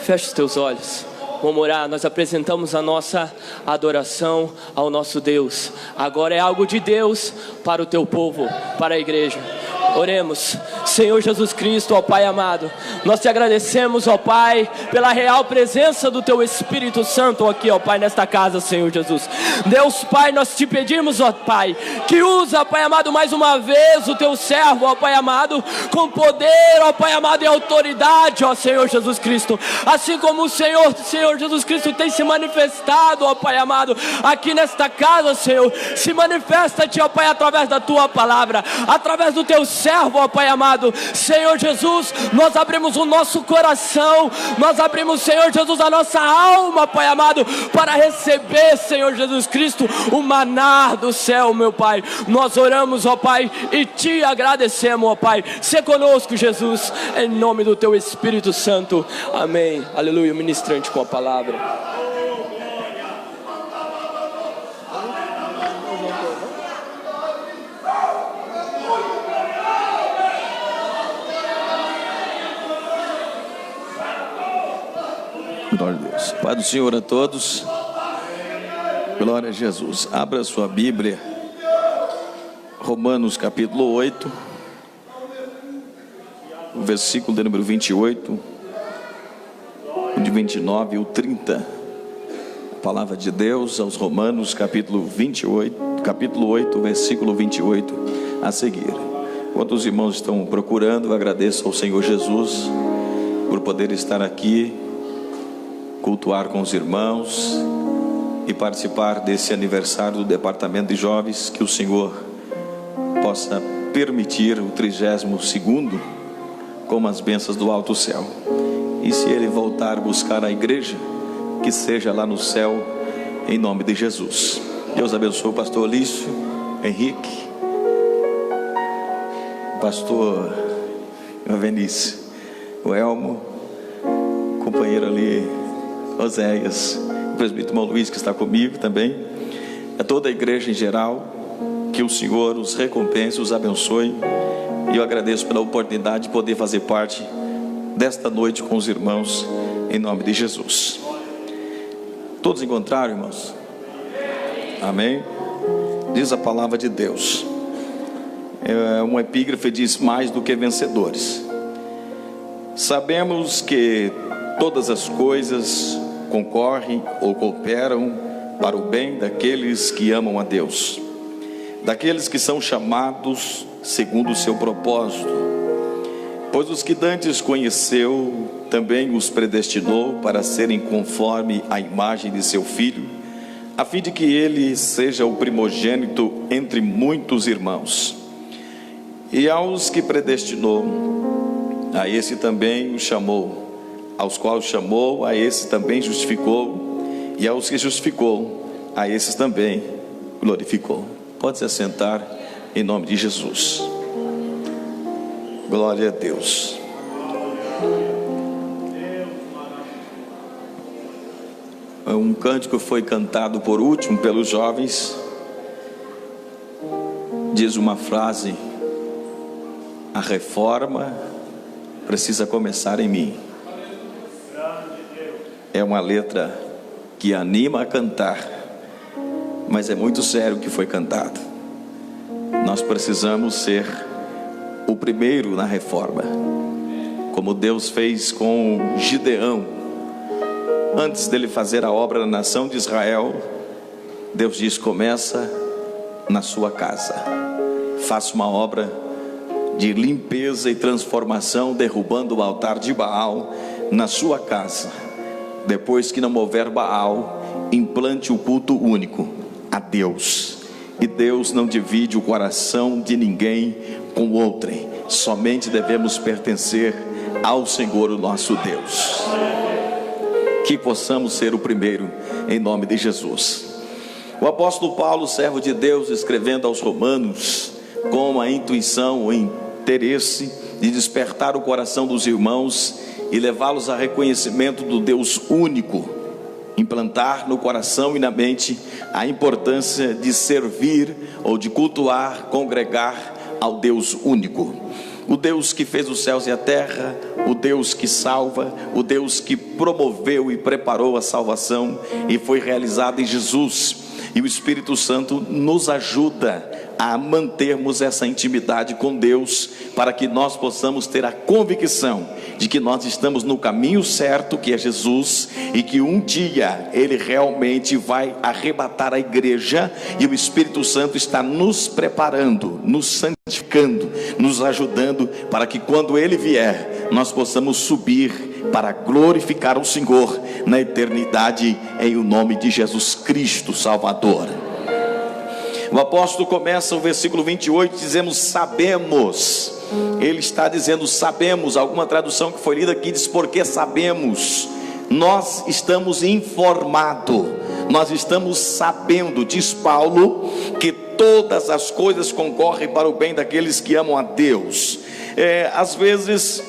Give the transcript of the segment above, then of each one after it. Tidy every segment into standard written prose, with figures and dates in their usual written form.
Feche os teus olhos. Vamos orar. Nós apresentamos a nossa adoração ao nosso Deus. Agora é algo de Deus para o teu povo, para a igreja. Oremos. Senhor Jesus Cristo, ó Pai amado, nós te agradecemos, ó Pai, pela real presença do teu Espírito Santo aqui, ó Pai, nesta casa, Senhor Jesus. Deus Pai, nós te pedimos, ó Pai, que usa, Pai amado, mais uma vez o teu servo, ó Pai amado, com poder, ó Pai amado, e autoridade, ó Senhor Jesus Cristo. Assim como o Senhor Jesus Cristo tem se manifestado, ó Pai amado, aqui nesta casa, Senhor, se manifesta-te, ó Pai, através da tua palavra, através do teu servo, ó Pai amado. Senhor Jesus, nós abrimos o nosso coração, nós abrimos, Senhor Jesus, a nossa alma, Pai amado, para receber, Senhor Jesus Cristo, o maná do céu, meu Pai. Nós oramos, ó Pai, e te agradecemos, ó Pai. Se conosco, Jesus, em nome do teu Espírito Santo, amém. Aleluia. Ministrante com a palavra. Glória a Deus. Pai do Senhor a todos. Glória a Jesus. Abra sua Bíblia. Romanos capítulo 8. O versículo de número 28. O de 29 e o 30. A palavra de Deus aos Romanos capítulo 28. Capítulo 8, versículo 28 a seguir. Enquanto os irmãos estão procurando, eu agradeço ao Senhor Jesus por poder estar aqui, cultuar com os irmãos e participar desse aniversário do Departamento de Jovens. Que o Senhor possa permitir o 32º com as bênçãos do alto céu. E se Ele voltar a buscar a igreja, que seja lá no céu, em nome de Jesus. Deus abençoe o pastor Lício, Henrique, pastor Vinícius, o Elmo, companheiro ali, Oséias, o presbítero irmão Luiz, que está comigo também, a toda a igreja em geral. Que o Senhor os recompense, os abençoe. E eu agradeço pela oportunidade de poder fazer parte desta noite com os irmãos, em nome de Jesus. Todos encontraram, irmãos? Amém? Diz a palavra de Deus, uma epígrafe diz: mais do que vencedores. Sabemos que todas as coisas concorrem ou cooperam para o bem daqueles que amam a Deus, daqueles que são chamados segundo o seu propósito. Pois os que dantes conheceu, também os predestinou para serem conforme a imagem de seu Filho, a fim de que ele seja o primogênito entre muitos irmãos. E aos que predestinou, a esse também os chamou. Aos quais chamou, a esse também justificou. E aos que justificou, a esses também glorificou. Pode se assentar em nome de Jesus. Glória a Deus. Um cântico foi cantado por último pelos jovens. Diz uma frase: a reforma precisa começar em mim. É uma letra que anima a cantar, mas é muito sério o que foi cantado. Nós precisamos ser o primeiro na reforma, como Deus fez com Gideão. Antes dele fazer a obra na nação de Israel, Deus diz: começa na sua casa, faça uma obra de limpeza e transformação, derrubando o altar de Baal na sua casa. Depois que não houver Baal, implante o culto único a Deus. E Deus não divide o coração de ninguém com outrem. Somente devemos pertencer ao Senhor, o nosso Deus. Que possamos ser o primeiro, em nome de Jesus. O apóstolo Paulo, servo de Deus, escrevendo aos Romanos, com a intuição, o interesse de despertar o coração dos irmãos e levá-los a reconhecimento do Deus único, implantar no coração e na mente a importância de servir ou de cultuar, congregar ao Deus único. o Deus que fez os céus e a terra, o Deus que salva, o Deus que promoveu e preparou a salvação, e foi realizada em Jesus. E o Espírito Santo nos ajuda a mantermos essa intimidade com Deus, para que nós possamos ter a convicção de que nós estamos no caminho certo, que é Jesus, e que um dia Ele realmente vai arrebatar a igreja, e o Espírito Santo está nos preparando, nos santificando, nos ajudando, para que quando Ele vier, nós possamos subir para glorificar o Senhor na eternidade, em o nome de Jesus Cristo Salvador. O apóstolo começa o versículo 28 dizendo sabemos. Ele está dizendo sabemos. Alguma tradução que foi lida aqui diz porque sabemos. Nós estamos informados, nós estamos sabendo, diz Paulo, que todas as coisas concorrem para o bem daqueles que amam a Deus. Às vezes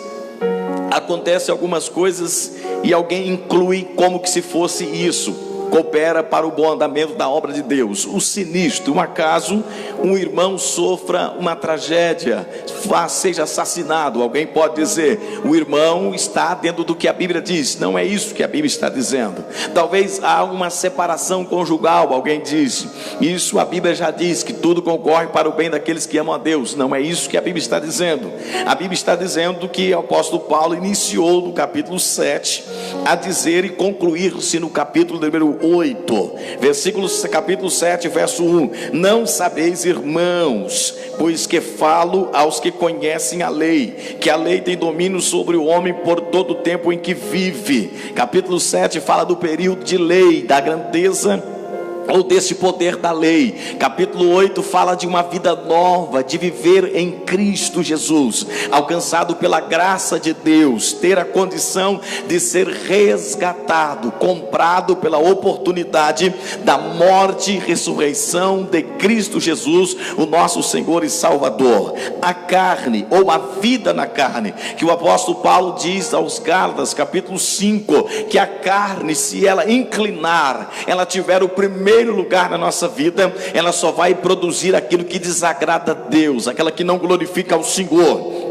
acontece algumas coisas e alguém inclui como que se fosse isso, coopera para o bom andamento da obra de Deus. O sinistro, um acaso, um irmão sofra uma tragédia, seja assassinado, alguém pode dizer, o irmão está dentro do que a Bíblia diz. Não é isso que a Bíblia está dizendo. Talvez há uma separação conjugal, alguém diz, isso a Bíblia já diz, que tudo concorre para o bem daqueles que amam a Deus. Não é isso que a Bíblia está dizendo. A Bíblia está dizendo que o apóstolo Paulo iniciou no capítulo 7 a dizer e concluir-se no capítulo número 8, capítulo 7, verso 1: não sabeis, irmãos, pois que falo aos que conhecem a lei, que a lei tem domínio sobre o homem por todo o tempo em que vive. Capítulo 7 fala do período de lei, da grandeza ou desse poder da lei. Capítulo 8 fala de uma vida nova, de viver em Cristo Jesus, alcançado pela graça de Deus, ter a condição de ser resgatado, comprado pela oportunidade da morte e ressurreição de Cristo Jesus, o nosso Senhor e Salvador. A carne, ou a vida na carne, que o apóstolo Paulo diz aos Gálatas, capítulo 5, que a carne, se ela inclinar, ela tiver o primeiro lugar na nossa vida, ela só vai produzir aquilo que desagrada a Deus, aquela que não glorifica ao Senhor.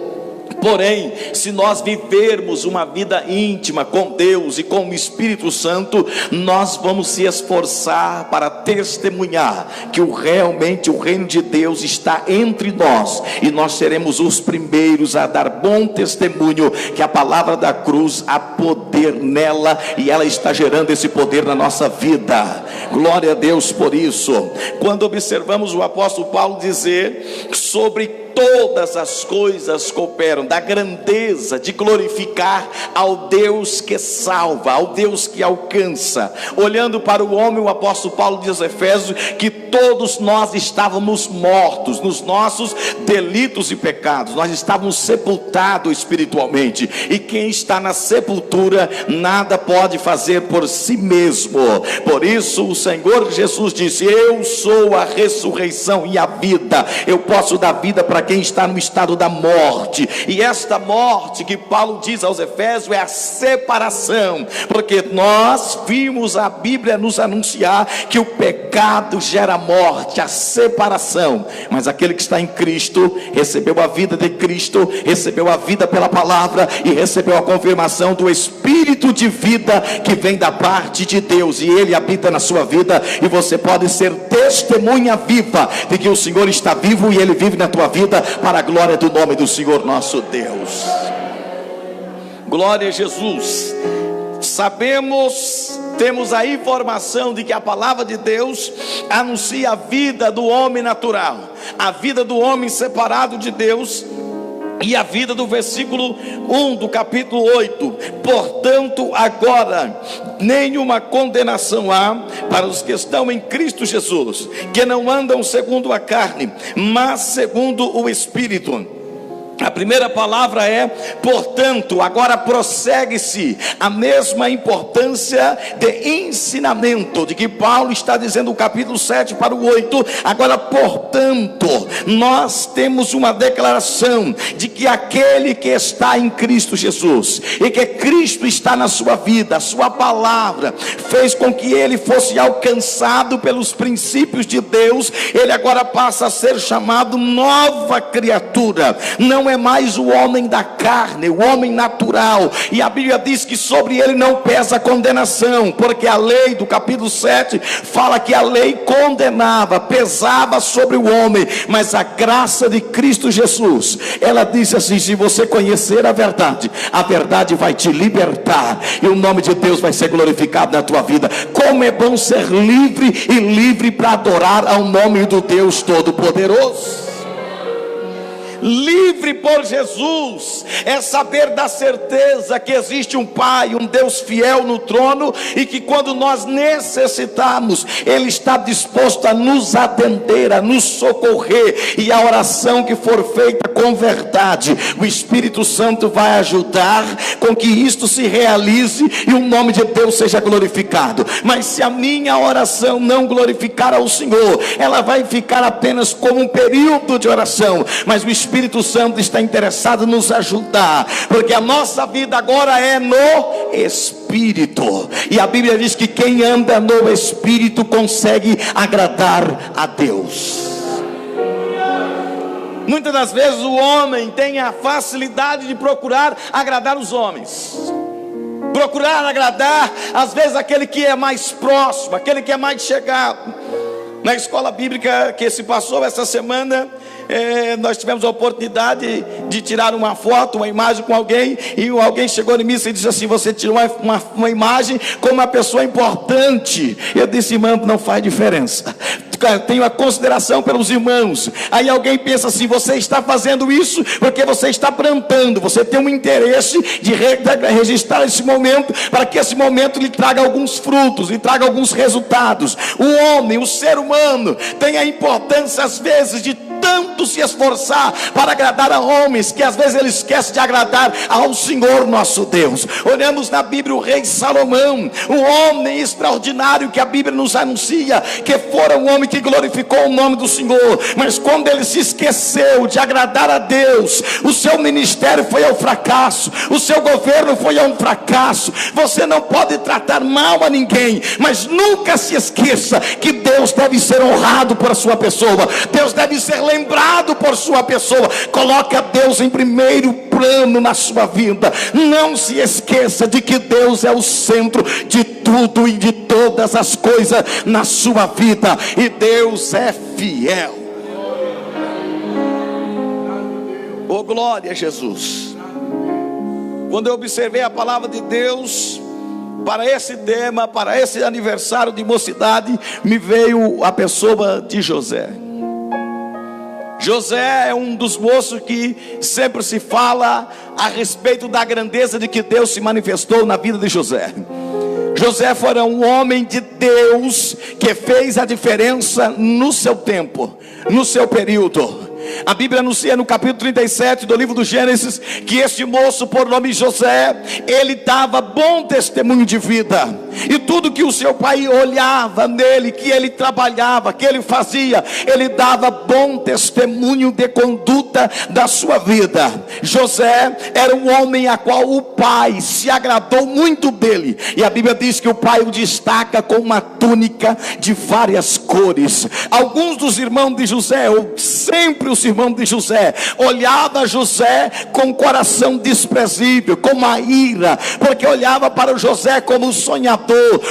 Porém, se nós vivermos uma vida íntima com Deus e com o Espírito Santo, nós vamos se esforçar para testemunhar que realmente o reino de Deus está entre nós, e nós seremos os primeiros a dar bom testemunho que a palavra da cruz há poder nela, e ela está gerando esse poder na nossa vida. Glória a Deus por isso. Quando observamos o apóstolo Paulo dizer sobre todas as coisas cooperam, da grandeza de glorificar ao Deus que salva, ao Deus que alcança. Olhando para o homem, o apóstolo Paulo diz aos Efésios que todos nós estávamos mortos nos nossos delitos e pecados, nós estávamos sepultados espiritualmente, e quem está na sepultura nada pode fazer por si mesmo. Por isso o Senhor Jesus disse: eu sou a ressurreição e a vida. Eu posso dar vida para quem está no estado da morte, e esta morte que Paulo diz aos Efésios é a separação, porque nós vimos a Bíblia nos anunciar que o pecado gera morte, a separação, mas aquele que está em Cristo recebeu a vida de Cristo, recebeu a vida pela palavra e recebeu a confirmação do Espírito de vida que vem da parte de Deus, e ele habita na sua vida, e você pode ser testemunha viva de que o Senhor está vivo e ele vive na tua vida, para a glória do nome do Senhor nosso Deus. Glória a Jesus. Sabemos, temos a informação de que a palavra de Deus anuncia a vida do homem natural, a vida do homem separado de Deus, e a vida do versículo 1 do capítulo 8. Portanto, agora nenhuma condenação há para os que estão em Cristo Jesus, que não andam segundo a carne, mas segundo o Espírito. A primeira palavra é portanto. Agora prossegue-se a mesma importância de ensinamento de que Paulo está dizendo no capítulo 7 para o 8. Agora, portanto, nós temos uma declaração de que aquele que está em Cristo Jesus, e que Cristo está na sua vida, a sua palavra fez com que ele fosse alcançado pelos princípios de Deus, ele agora passa a ser chamado nova criatura. Não não é mais o homem da carne, o homem natural. E a Bíblia diz que sobre ele não pesa condenação, porque a lei do capítulo 7 fala que a lei condenava, pesava sobre o homem, mas a graça de Cristo Jesus, ela diz assim: se você conhecer a verdade vai te libertar, e o nome de Deus vai ser glorificado na tua vida. Como é bom ser livre, e livre para adorar ao nome do Deus Todo-Poderoso. Livre por Jesus é saber da certeza que existe um Pai, um Deus fiel no trono, e que quando nós necessitarmos, Ele está disposto a nos atender, a nos socorrer. E a oração que for feita com verdade, o Espírito Santo vai ajudar com que isto se realize e o nome de Deus seja glorificado. Mas se a minha oração não glorificar ao Senhor, ela vai ficar apenas como um período de oração. Mas o Espírito Santo está interessado em nos ajudar, porque a nossa vida agora é no Espírito, e a Bíblia diz que quem anda no Espírito consegue agradar a Deus. Muitas das vezes o homem tem a facilidade de procurar agradar os homens, procurar agradar às vezes aquele que é mais próximo, aquele que é mais chegado. Na escola bíblica que se passou essa semana, nós tivemos a oportunidade de tirar uma foto, uma imagem com alguém, e alguém chegou em mim e disse assim: você tirou uma imagem com uma pessoa importante. Eu disse: irmão, não faz diferença, tenho a consideração pelos irmãos. Aí alguém pensa assim: você está fazendo isso porque você está plantando, você tem um interesse de registrar esse momento, para que esse momento lhe traga alguns frutos, lhe traga alguns resultados. O homem, o ser humano, tem a importância às vezes de tanto se esforçar para agradar a homens, que às vezes ele esquece de agradar ao Senhor nosso Deus. Olhamos na Bíblia o rei Salomão, um homem extraordinário que a Bíblia nos anuncia que fora um homem que glorificou o nome do Senhor, mas quando ele se esqueceu de agradar a Deus, o seu ministério foi ao fracasso, o seu governo foi a um fracasso. Você não pode tratar mal a ninguém, mas nunca se esqueça que Deus deve ser honrado por sua pessoa, Deus deve ser lembrado por sua pessoa. Coloque a Deus em primeiro plano na sua vida. Não se esqueça de que Deus é o centro de tudo e de todas as coisas na sua vida, e Deus é fiel. Oh, glória a Jesus. Quando eu observei a palavra de Deus para esse tema, para esse aniversário de mocidade, me veio a pessoa de José. José é um dos moços que sempre se fala a respeito da grandeza de que Deus se manifestou na vida de José. José foi um homem de Deus que fez a diferença no seu tempo, no seu período. A Bíblia anuncia no capítulo 37 do livro do Gênesis que este moço, por nome José, ele dava bom testemunho de vida, e tudo que o seu pai olhava nele, que ele trabalhava, que ele fazia, ele dava bom testemunho de conduta da sua vida. José era um homem a qual o pai se agradou muito dele, e a Bíblia diz que o pai o destaca com uma túnica de várias cores. Alguns dos irmãos de José, ou sempre os irmãos de José, olhava José com coração desprezível, com uma ira, porque olhava para José como um sonhador,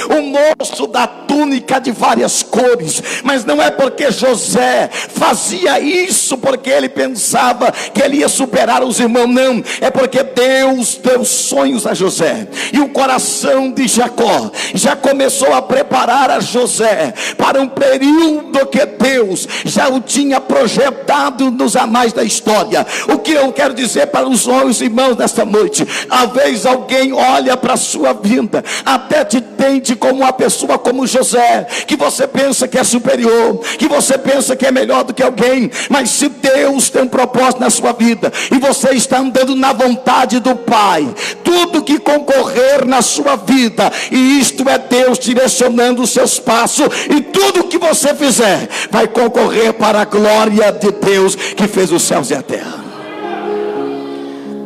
um moço da túnica de várias cores. Mas não é porque José fazia isso porque ele pensava que ele ia superar os irmãos, não, é porque Deus deu sonhos a José, e o coração de Jacó já começou a preparar a José para um período que Deus já o tinha projetado nos anais da história. O que eu quero dizer para os homens e irmãos nesta noite: às vezes alguém olha para a sua vida, até te entende como uma pessoa como José, que você pensa que é superior, que você pensa que é melhor do que alguém. Mas se Deus tem um propósito na sua vida, e você está andando na vontade do Pai, tudo que concorrer na sua vida, e isto é Deus direcionando os seus passos, e tudo que você fizer vai concorrer para a glória de Deus que fez os céus e a terra.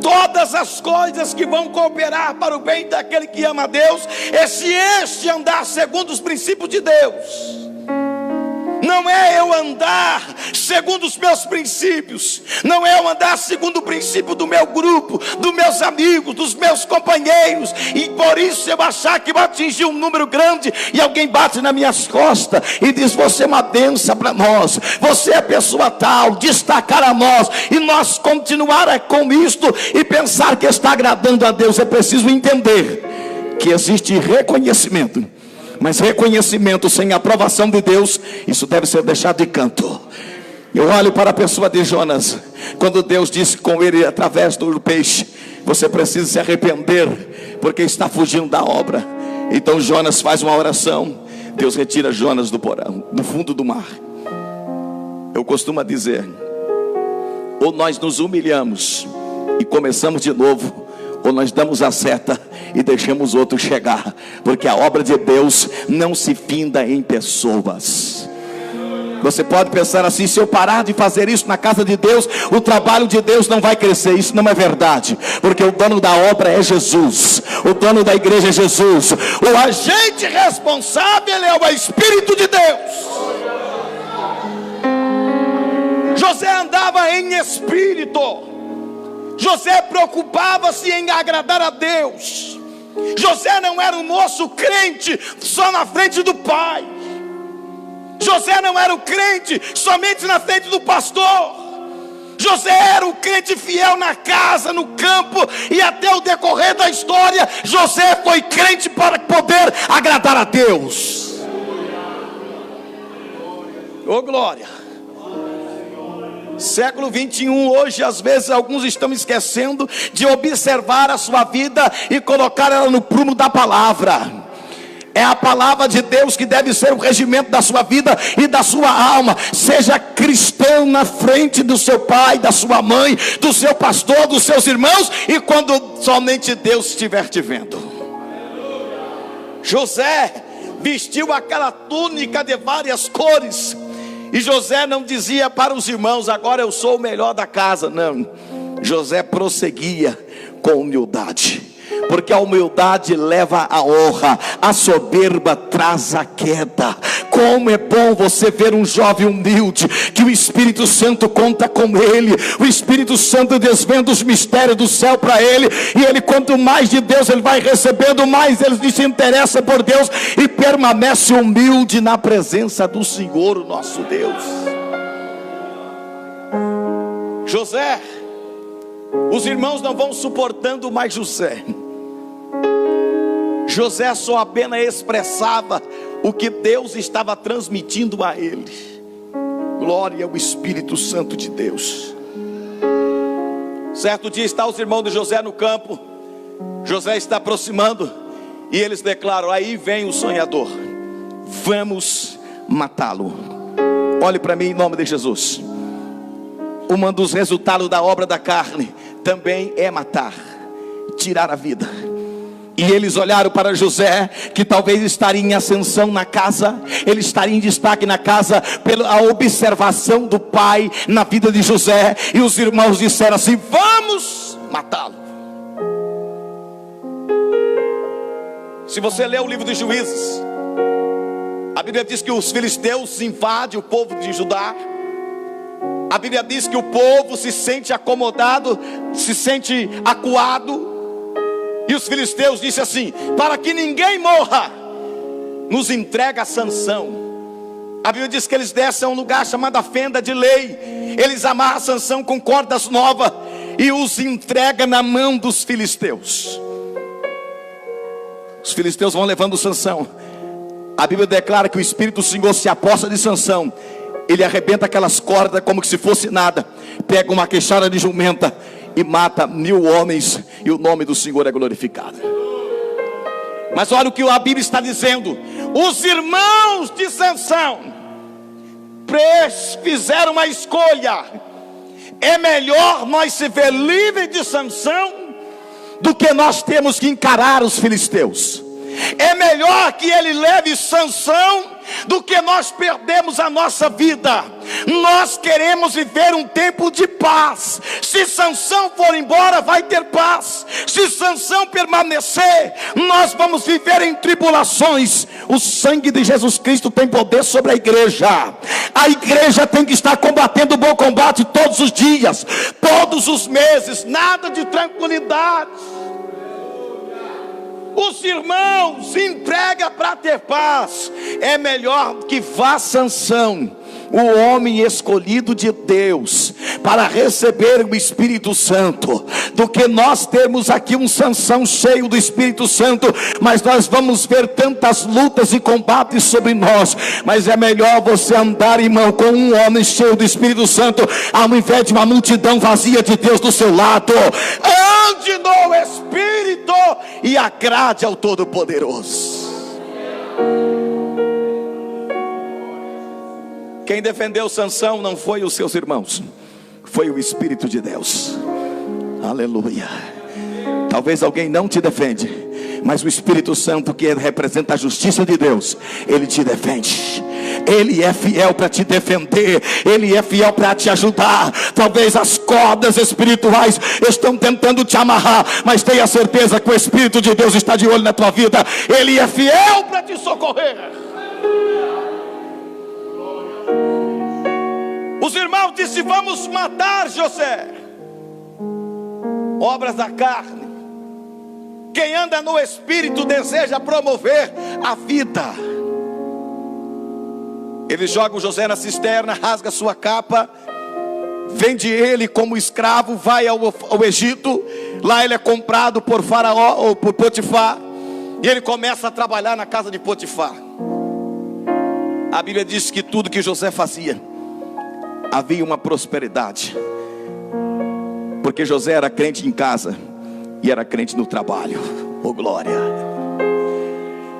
Todas as coisas que vão cooperar para o bem daquele que ama a Deus, é se este andar segundo os princípios de Deus. Não é eu andar segundo os meus princípios, não é eu andar segundo o princípio do meu grupo, dos meus amigos, dos meus companheiros, e por isso eu achar que vou atingir um número grande, e alguém bate nas minhas costas e diz: você é uma bênção para nós, você é pessoa tal, destacar a nós, e nós continuar com isto e pensar que está agradando a Deus. É preciso entender que existe reconhecimento, mas reconhecimento sem aprovação de Deus, isso deve ser deixado de canto. Eu olho para a pessoa de Jonas, quando Deus disse com ele através do peixe: você precisa se arrepender, porque está fugindo da obra. Então Jonas faz uma oração, Deus retira Jonas do porão, do fundo do mar. Eu costumo dizer: ou nós nos humilhamos e começamos de novo, ou nós damos a seta e deixamos outro chegar, porque a obra de Deus não se finda em pessoas. Você pode pensar assim: se eu parar de fazer isso na casa de Deus, o trabalho de Deus não vai crescer. Isso não é verdade, porque o dono da obra é Jesus, o dono da igreja é Jesus, o agente responsável é o Espírito de Deus. José andava em espírito, José preocupava-se em agradar a Deus. José não era um moço crente só na frente do pai. José não era o crente somente na frente do pastor. José era o crente fiel na casa, no campo, e até o decorrer da história, José foi crente para poder agradar a Deus. Oh glória! Século 21, hoje às vezes alguns estão esquecendo de observar a sua vida e colocar ela no prumo da palavra. É a palavra de Deus que deve ser o regimento da sua vida e da sua alma. Seja cristão na frente do seu pai, da sua mãe, do seu pastor, dos seus irmãos, e quando somente Deus estiver te vendo. José vestiu aquela túnica de várias cores, e José não dizia para os irmãos: agora eu sou o melhor da casa. Não, José prosseguia com humildade, porque a humildade leva à honra, a soberba traz a queda. Como é bom você ver um jovem humilde, que o Espírito Santo conta com ele, o Espírito Santo desvenda os mistérios do céu para ele, e ele, quanto mais de Deus ele vai recebendo, mais ele se interessa por Deus e permanece humilde na presença do Senhor, o nosso Deus. José, os irmãos não vão suportando mais José. José só apenas expressava o que Deus estava transmitindo a ele. Glória ao Espírito Santo de Deus. Certo dia está os irmãos de José no campo. José está aproximando e eles declaram: aí vem o sonhador, vamos matá-lo. Olhe para mim em nome de Jesus. Um dos resultados da obra da carne também é matar, tirar a vida. E eles olharam para José, que talvez estaria em ascensão na casa, ele estaria em destaque na casa, pela observação do pai na vida de José. E os irmãos disseram assim: vamos matá-lo. Se você ler o livro dos Juízes, a Bíblia diz que os filisteus invadem o povo de Judá. A Bíblia diz que o povo se sente acomodado, se sente acuado. E os filisteus disseram assim: para que ninguém morra, nos entrega Sansão. A Bíblia diz que eles descem a um lugar chamado a fenda de lei. Eles amarram Sansão com cordas novas e os entrega na mão dos filisteus. Os filisteus vão levando Sansão. A Bíblia declara que o Espírito do Senhor se aposta de Sansão. Ele arrebenta aquelas cordas como que se fosse nada, pega uma queixada de jumenta e mata 1000 homens, e o nome do Senhor é glorificado. Mas olha o que a Bíblia está dizendo: os irmãos de Sansão fizeram uma escolha. É melhor nós se ver livres de Sansão do que nós temos que encarar os filisteus. É melhor que ele leve Sansão do que nós perdemos a nossa vida. Nós queremos viver um tempo de paz. Se Sansão for embora, vai ter paz. Se Sansão permanecer, nós vamos viver em tribulações. O sangue de Jesus Cristo tem poder sobre a igreja. A igreja tem que estar combatendo o bom combate todos os dias, todos os meses. Nada de tranquilidade. Os irmãos, entrega para ter paz. É melhor que vá Sansão, o homem escolhido de Deus, para receber o Espírito Santo, do que nós termos aqui um Sansão cheio do Espírito Santo, mas nós vamos ver tantas lutas e combates sobre nós. Mas é melhor você andar, irmão, com um homem cheio do Espírito Santo, ao invés de uma multidão vazia de Deus do seu lado. Ande no Espírito e agrade ao Todo-Poderoso. Quem defendeu Sansão não foi os seus irmãos, foi o Espírito de Deus. Aleluia. Talvez alguém não te defende, mas o Espírito Santo, que representa a justiça de Deus, ele te defende. Ele é fiel para te defender, ele é fiel para te ajudar. Talvez as cordas espirituais estão tentando te amarrar, mas tenha certeza que o Espírito de Deus está de olho na tua vida. Ele é fiel para te socorrer. Os irmãos disseram: vamos matar José. Obras da carne. Quem anda no Espírito deseja promover a vida. Ele joga o José na cisterna, rasga sua capa, vende ele como escravo, vai ao Egito. Lá ele é comprado por Faraó ou por Potifar, e ele começa a trabalhar na casa de Potifar. A Bíblia diz que tudo que José fazia, havia uma prosperidade, porque José era crente em casa e era crente no trabalho. Oh glória,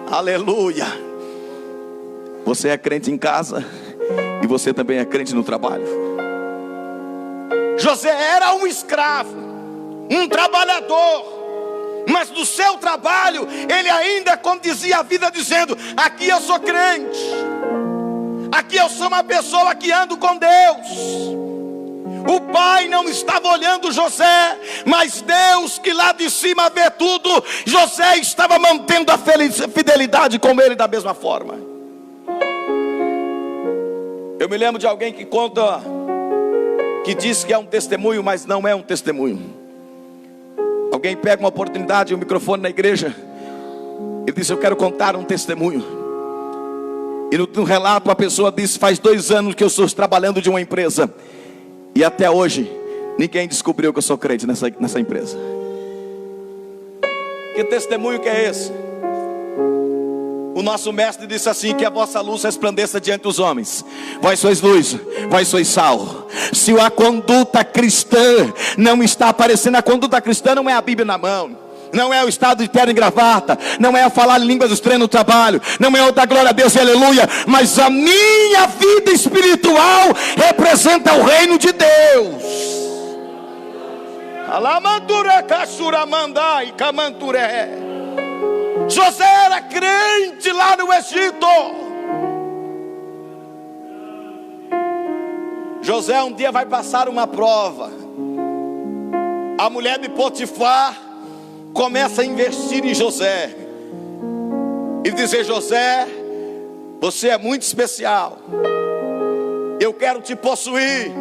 aleluia. Você é crente em casa e você também é crente no trabalho. José era um escravo, um trabalhador, mas no seu trabalho ele ainda condizia a vida dizendo: aqui eu sou crente, aqui eu sou uma pessoa que ando com Deus. O pai não estava olhando José, mas Deus, que lá de cima vê tudo, José estava mantendo a fidelidade com ele da mesma forma. Eu me lembro de alguém que conta, que diz que é um testemunho, mas não é um testemunho. Alguém pega uma oportunidade, um microfone na igreja, e diz: eu quero contar um testemunho. E no relato a pessoa diz: faz 2 anos que eu estou trabalhando de uma empresa, e até hoje ninguém descobriu que eu sou crente nessa empresa. Que testemunho que é esse? O nosso mestre disse assim: que a vossa luz resplandeça diante dos homens. Vós sois luz, vós sois sal. Se a conduta cristã não está aparecendo, a conduta cristã não é a Bíblia na mão, não é o estado de terno e gravata, não é o falar em línguas estranhas no trabalho, não é o da glória a Deus e aleluia, mas a minha vida espiritual representa o reino de Deus. Alamantura cachuramandá e camanturé. José era crente lá no Egito. José um dia vai passar uma prova. A mulher de Potifar começa a investir em José e dizer: José, você é muito especial, eu quero te possuir.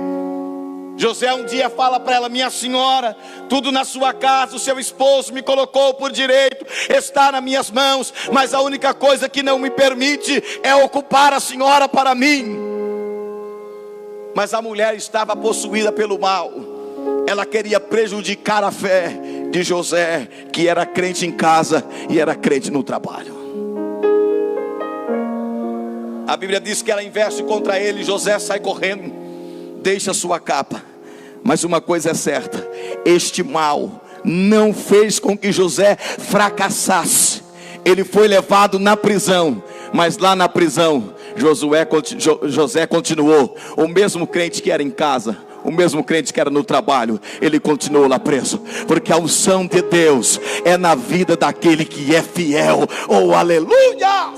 José um dia fala para ela: minha senhora, tudo na sua casa, o seu esposo me colocou por direito, está nas minhas mãos, mas a única coisa que não me permite é ocupar a senhora para mim. Mas a mulher estava possuída pelo mal. Ela queria prejudicar a fé de José, que era crente em casa e era crente no trabalho. A Bíblia diz que ela investe contra ele. José sai correndo, deixa sua capa. Mas uma coisa é certa: este mal não fez com que José fracassasse. Ele foi levado na prisão, mas lá na prisão José continuou o mesmo crente que era em casa, o mesmo crente que era no trabalho. Ele continuou lá preso, porque a unção de Deus é na vida daquele que é fiel. Oh aleluia!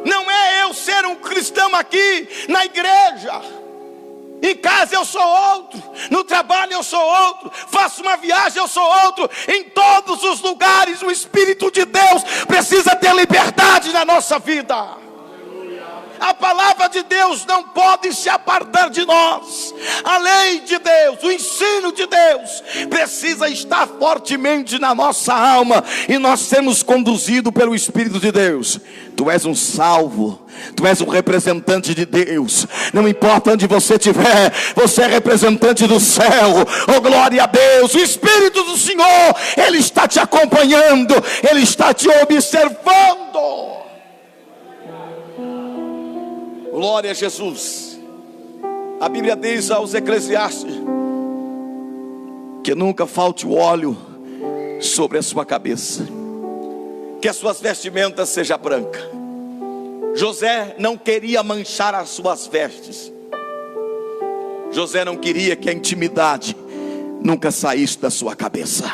Não é eu ser um cristão aqui na igreja, em casa eu sou outro, no trabalho eu sou outro, faço uma viagem eu sou outro. Em todos os lugares o Espírito de Deus na nossa vida. A palavra de Deus não pode se apartar de nós. A lei de Deus, o ensino de Deus precisa estar fortemente na nossa alma, e nós sermos conduzidos pelo Espírito de Deus. Tu és um salvo, tu és um representante de Deus. Não importa onde você estiver, você é representante do céu. Oh, glória a Deus. O Espírito do Senhor, Ele está te acompanhando, Ele está te observando. Glória a Jesus. A Bíblia diz aos Eclesiastes que nunca falte o óleo sobre a sua cabeça, que as suas vestimentas sejam brancas. José não queria manchar as suas vestes. José não queria que a intimidade nunca saísse da sua cabeça.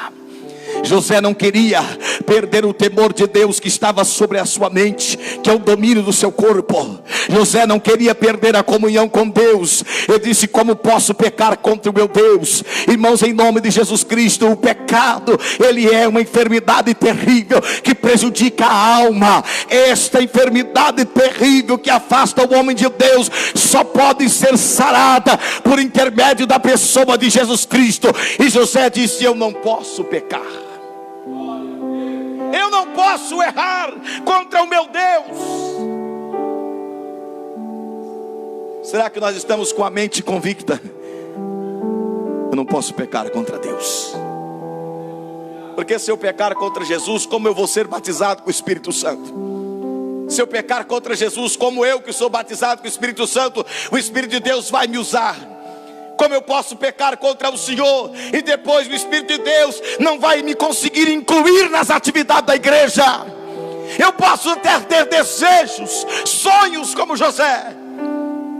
José não queria perder o temor de Deus que estava sobre a sua mente, que é o domínio do seu corpo. José não queria perder a comunhão com Deus. Ele disse: como posso pecar contra o meu Deus? Irmãos, em nome de Jesus Cristo, o pecado, ele é uma enfermidade terrível que prejudica a alma. Esta enfermidade terrível que afasta o homem de Deus só pode ser sarada por intermédio da pessoa de Jesus Cristo. E José disse: eu não posso pecar, eu não posso errar contra o meu Deus. Será que nós estamos com a mente convicta? Eu não posso pecar contra Deus, porque se eu pecar contra Jesus, como eu vou ser batizado com o Espírito Santo? Se eu pecar contra Jesus, como eu que sou batizado com o Espírito Santo, o Espírito de Deus vai me usar. Como eu posso pecar contra o Senhor e depois o Espírito de Deus não vai me conseguir incluir nas atividades da igreja? Eu posso até ter desejos, sonhos como José,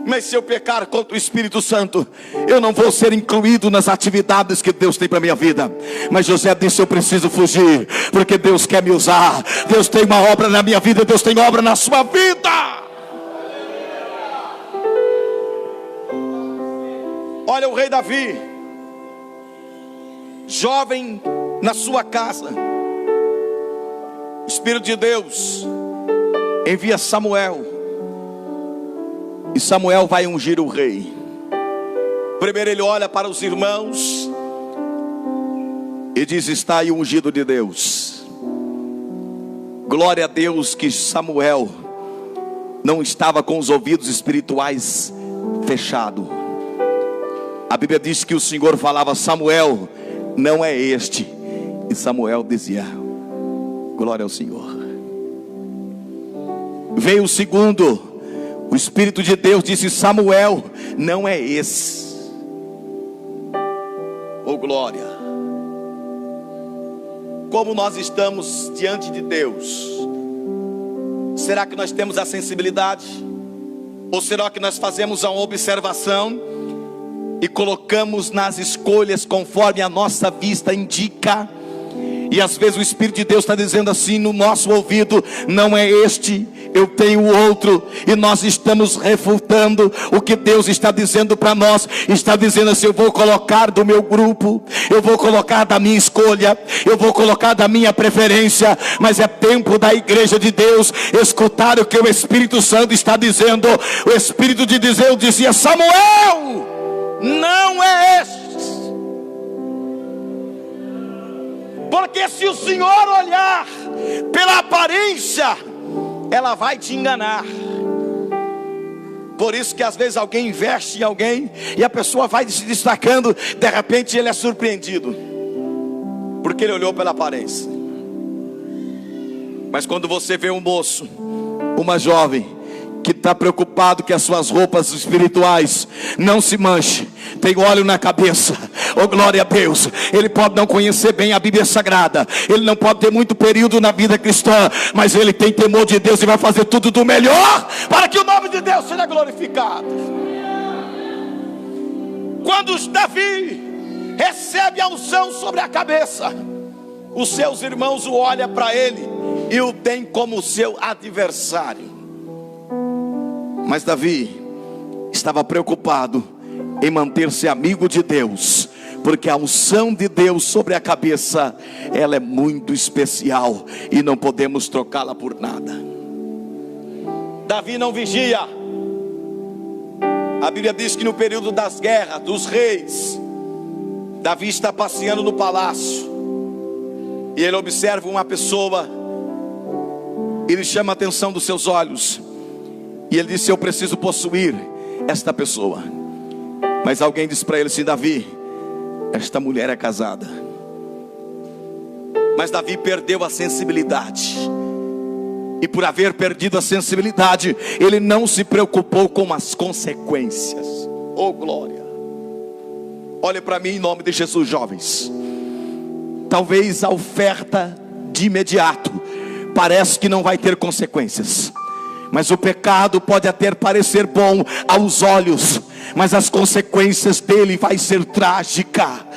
mas se eu pecar contra o Espírito Santo, eu não vou ser incluído nas atividades que Deus tem para a minha vida. Mas José disse: eu preciso fugir, porque Deus quer me usar. Deus tem uma obra na minha vida, Deus tem obra na sua vida. Olha o rei Davi, jovem na sua casa. O Espírito de Deus envia Samuel, e Samuel vai ungir o rei. Primeiro ele olha para os irmãos e diz: está aí o ungido de Deus. Glória a Deus que Samuel não estava com os ouvidos espirituais fechados. A Bíblia diz que o Senhor falava: Samuel, não é este. E Samuel dizia: glória ao Senhor. Veio o segundo. O Espírito de Deus disse: Samuel, não é esse. Oh, glória. Como nós estamos diante de Deus? Será que nós temos a sensibilidade? Ou será que nós fazemos uma observação e colocamos nas escolhas conforme a nossa vista indica? E às vezes o Espírito de Deus está dizendo assim no nosso ouvido: não é este, eu tenho outro. E nós estamos refutando o que Deus está dizendo para nós. Está dizendo assim: eu vou colocar do meu grupo, eu vou colocar da minha escolha, eu vou colocar da minha preferência. Mas é tempo da igreja de Deus escutar o que o Espírito Santo está dizendo. O Espírito de Deus dizia: Samuel, não é este. Porque se o Senhor olhar pela aparência, ela vai te enganar. Por isso que às vezes alguém investe em alguém e a pessoa vai se destacando, de repente ele é surpreendido, porque ele olhou pela aparência. Mas quando você vê um moço, uma jovem, que está preocupado que as suas roupas espirituais não se manchem, tem óleo na cabeça, oh glória a Deus. Ele pode não conhecer bem a Bíblia Sagrada, ele não pode ter muito período na vida cristã, mas ele tem temor de Deus e vai fazer tudo do melhor para que o nome de Deus seja glorificado. Quando Davi recebe a unção sobre a cabeça, os seus irmãos o olham para ele e o tem como seu adversário. Mas Davi estava preocupado em manter-se amigo de Deus, porque a unção de Deus sobre a cabeça, ela é muito especial e não podemos trocá-la por nada. Davi não vigia. A Bíblia diz que no período das guerras, dos reis, Davi está passeando no palácio e ele observa uma pessoa. Ele chama a atenção dos seus olhos e ele disse: eu preciso possuir esta pessoa. Mas alguém disse para ele assim: Davi, esta mulher é casada. Mas Davi perdeu a sensibilidade, e por haver perdido a sensibilidade, ele não se preocupou com as consequências. Oh glória! Olhe para mim em nome de Jesus, jovens. Talvez a oferta de imediato parece que não vai ter consequências, mas o pecado pode até parecer bom aos olhos, mas as consequências dele vai ser trágica.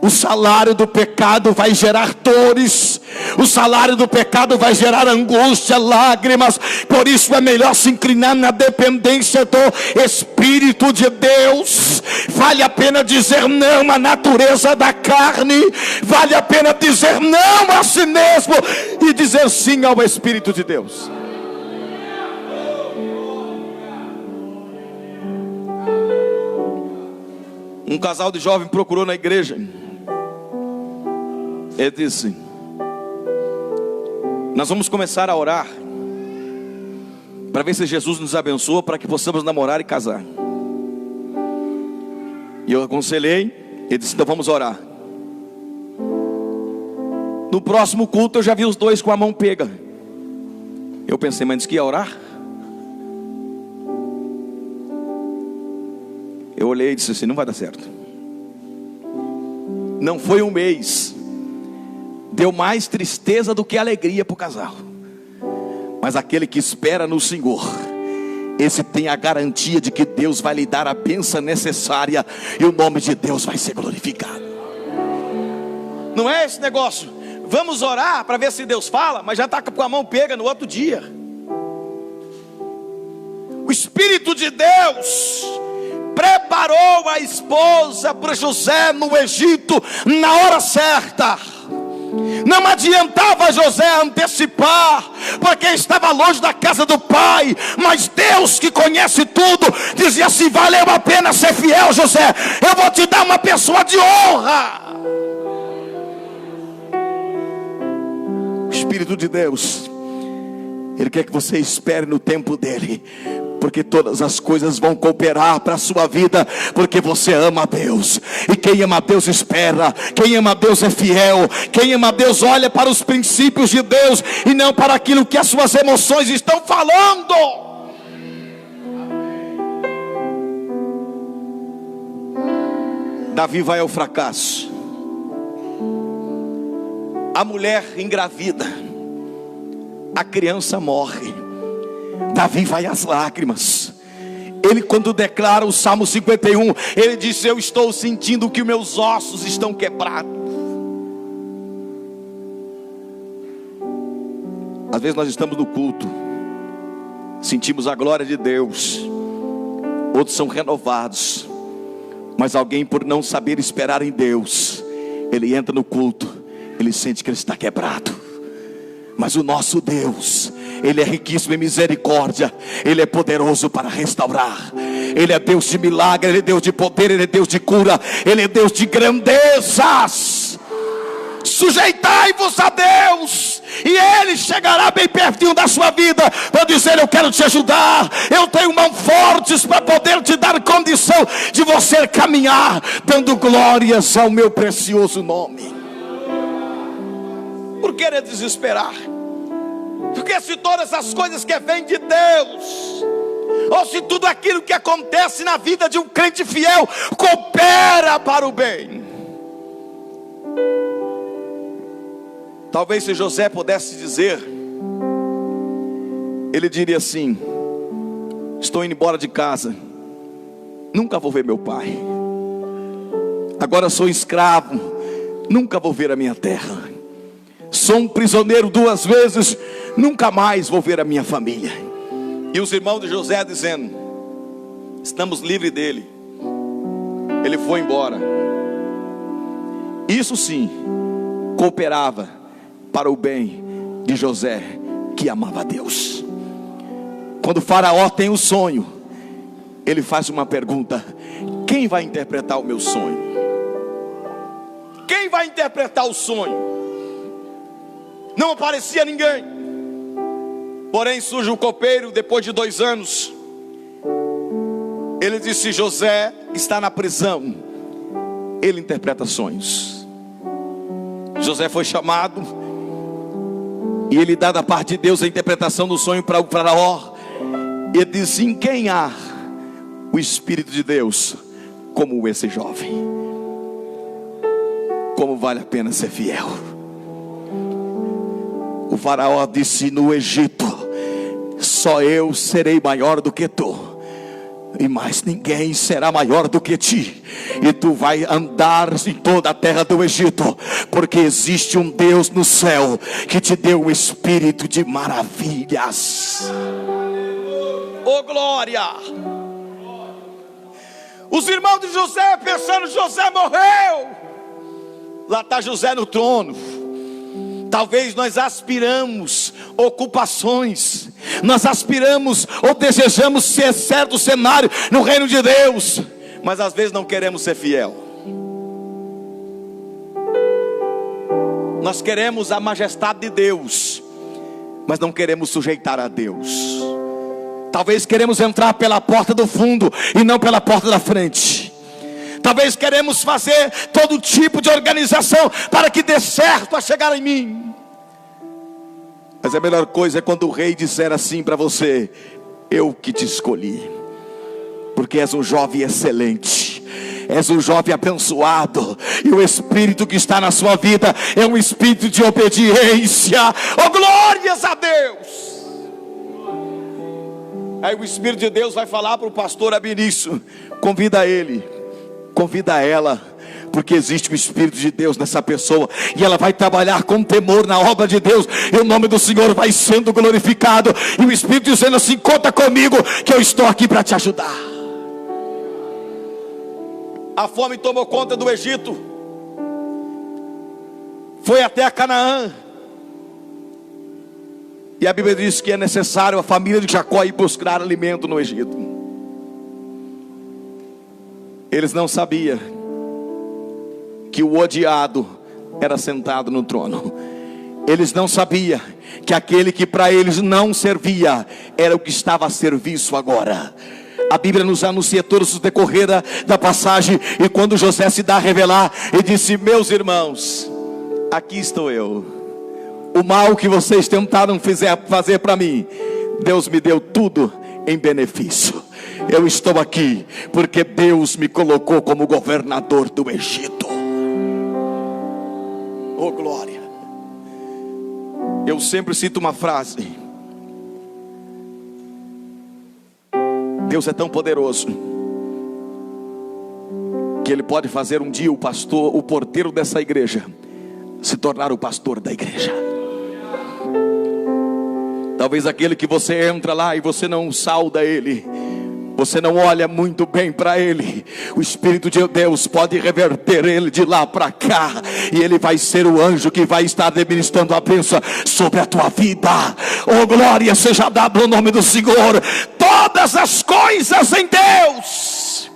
O salário do pecado vai gerar dores, o salário do pecado vai gerar angústia, lágrimas. Por isso é melhor se inclinar na dependência do Espírito de Deus. Vale a pena dizer não à natureza da carne, vale a pena dizer não a si mesmo e dizer sim ao Espírito de Deus. Um casal de jovens procurou na igreja. Ele disse: nós vamos começar a orar para ver se Jesus nos abençoa para que possamos namorar e casar. E eu aconselhei. Ele disse: então vamos orar. No próximo culto eu já vi os dois com a mão pega. Eu pensei, mas disse que ia orar. Eu olhei e disse assim: não vai dar certo. Não foi um mês, deu mais tristeza do que alegria para o casal. Mas aquele que espera no Senhor, esse tem a garantia de que Deus vai lhe dar a bênção necessária, e o nome de Deus vai ser glorificado. Não é esse negócio, vamos orar para ver se Deus fala, mas já está com a mão pega no outro dia. O Espírito de Deus preparou a esposa para José no Egito na hora certa. Não adiantava José antecipar, porque estava longe da casa do pai. Mas Deus, que conhece tudo, dizia assim: valeu a pena ser fiel, José, eu vou te dar uma pessoa de honra. O Espírito de Deus, Ele quer que você espere no tempo dele, porque todas as coisas vão cooperar para a sua vida, porque você ama a Deus. E quem ama a Deus espera, quem ama a Deus é fiel, quem ama a Deus olha para os princípios de Deus e não para aquilo que as suas emoções estão falando. Davi vai ao fracasso, a mulher engravida, a criança morre. Davi vai às lágrimas. Ele, quando declara o Salmo 51, ele disse: eu estou sentindo que meus ossos estão quebrados. Às vezes nós estamos no culto, sentimos a glória de Deus, outros são renovados, mas alguém, por não saber esperar em Deus, ele entra no culto, ele sente que ele está quebrado. Mas o nosso Deus, Ele é riquíssimo em misericórdia, Ele é poderoso para restaurar. Ele é Deus de milagre, Ele é Deus de poder, Ele é Deus de cura, Ele é Deus de grandezas. Sujeitai-vos a Deus, e Ele chegará bem pertinho da sua vida para dizer: eu quero te ajudar, eu tenho mãos fortes para poder te dar condição de você caminhar, dando glórias ao meu precioso nome. Por que desesperar? Porque se todas as coisas que vêm de Deus, ou se tudo aquilo que acontece na vida de um crente fiel coopera para o bem. Talvez se José pudesse dizer, ele diria assim: estou indo embora de casa, nunca vou ver meu pai. Agora sou escravo, nunca vou ver a minha terra. Sou um prisioneiro 2 vezes, nunca mais vou ver a minha família. E os irmãos de José dizendo: estamos livres dele, ele foi embora. Isso sim cooperava para o bem de José, que amava a Deus. Quando o faraó tem o sonho, ele faz uma pergunta: quem vai interpretar o meu sonho? Quem vai interpretar o sonho? Não aparecia ninguém. Porém surge o copeiro depois de 2 anos. Ele disse: José está na prisão, ele interpreta sonhos. José foi chamado, e ele dá da parte de Deus a interpretação do sonho para o faraó. Ele disse: em quem há o Espírito de Deus como esse jovem? Como vale a pena ser fiel. O faraó disse: no Egito só eu serei maior do que tu, e mais ninguém será maior do que ti. E tu vai andar em toda a terra do Egito, porque existe um Deus no céu que te deu o espírito de maravilhas. Oh glória! Os irmãos de José pensando: José morreu. Lá está José no trono. Talvez nós aspiramos ocupações, nós aspiramos ou desejamos ser certo cenário no reino de Deus, mas às vezes não queremos ser fiel. Nós queremos a majestade de Deus, mas não queremos sujeitar a Deus. Talvez queremos entrar pela porta do fundo e não pela porta da frente. Talvez queremos fazer todo tipo de organização para que dê certo a chegar em mim. Mas a melhor coisa é quando o rei disser assim para você: eu que te escolhi, porque és um jovem excelente, és um jovem abençoado, e o espírito que está na sua vida é um espírito de obediência. Oh glórias a Deus! Aí o Espírito de Deus vai falar para o pastor Abinício: convida ele, convida ela, porque existe o Espírito de Deus nessa pessoa, e ela vai trabalhar com temor na obra de Deus, e o nome do Senhor vai sendo glorificado, e o Espírito dizendo assim: conta comigo, que eu estou aqui para te ajudar. A fome tomou conta do Egito, foi até a Canaã, e a Bíblia diz que é necessário a família de Jacó ir buscar alimento no Egito. Eles não sabiam que o odiado era sentado no trono. Eles não sabiam que aquele que para eles não servia era o que estava a serviço agora. A Bíblia nos anuncia todos os decorrer da passagem. E quando José se dá a revelar, ele disse: meus irmãos, aqui estou eu. O mal que vocês tentaram fazer para mim, Deus me deu tudo em benefício. Eu estou aqui porque Deus me colocou como governador do Egito. Oh glória! Eu sempre cito uma frase: Deus é tão poderoso que Ele pode fazer um dia o pastor, o porteiro dessa igreja, se tornar o pastor da igreja. Talvez aquele que você entra lá e você não sauda ele, você não olha muito bem para ele, o Espírito de Deus pode reverter ele de lá para cá, e ele vai ser o anjo que vai estar administrando a bênção sobre a tua vida. Oh glória seja dada no nome do Senhor. Todas as coisas em Deus,